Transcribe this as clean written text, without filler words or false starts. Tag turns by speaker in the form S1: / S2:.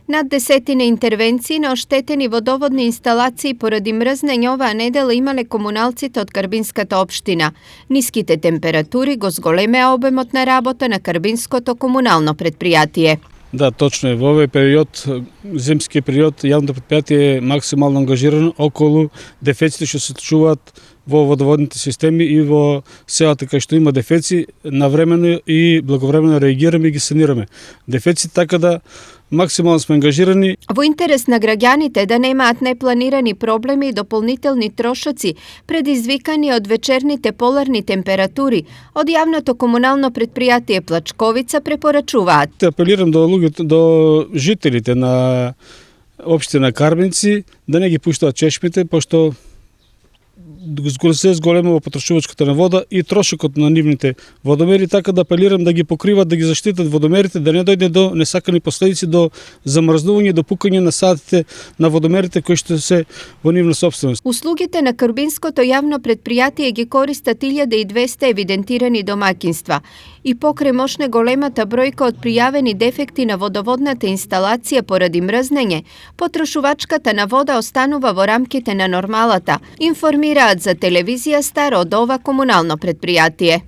S1: Над десетине интервенции на оштетени водоводни инсталации поради мрзнење оваа недела имале комуналците од Карбинската општина. Ниските температури го зголемеа обемот на работа на Карбинското комунално предпријатие.
S2: Да, точно е. Во овој период, зимски период, јавното предпријатие е максимално ангажирано околу дефеците што се случуваат во водоводните системи и во селата кај што има дефеци, навремено и благовремено реагираме и ги санираме дефеци, така да максимално сме ангажирани.
S1: Во интерес на граѓаните да немаат непланирани проблеми и дополнителни трошоци, предизвикани од вечерните поларни температури, од јавното комунално предпријатие Плачковица препорачуваат.
S2: Апелирам до луѓето, до жителите на општина Карбинци да не ги пуштаат чешмите, пошто се зголемува потрошувачката на вода и трошокот на нивните водомери, така да апелирам да ги покриват, да ги заштитат водомерите, да не дојде до несакани последици, до замрзнување, до пукање на сатите на водомерите кои што се во нивна сопственост.
S1: Услугите на Карбинското јавно предпријатие ги користат 1200 евидентирани домакинства и покрај мошне големата бројка од пријавени дефекти на водоводната инсталација поради мрзнење, потрошувачката на вода останува во рамките на нормалата, информираат за телевизија Старо од ова комунално предпријатие.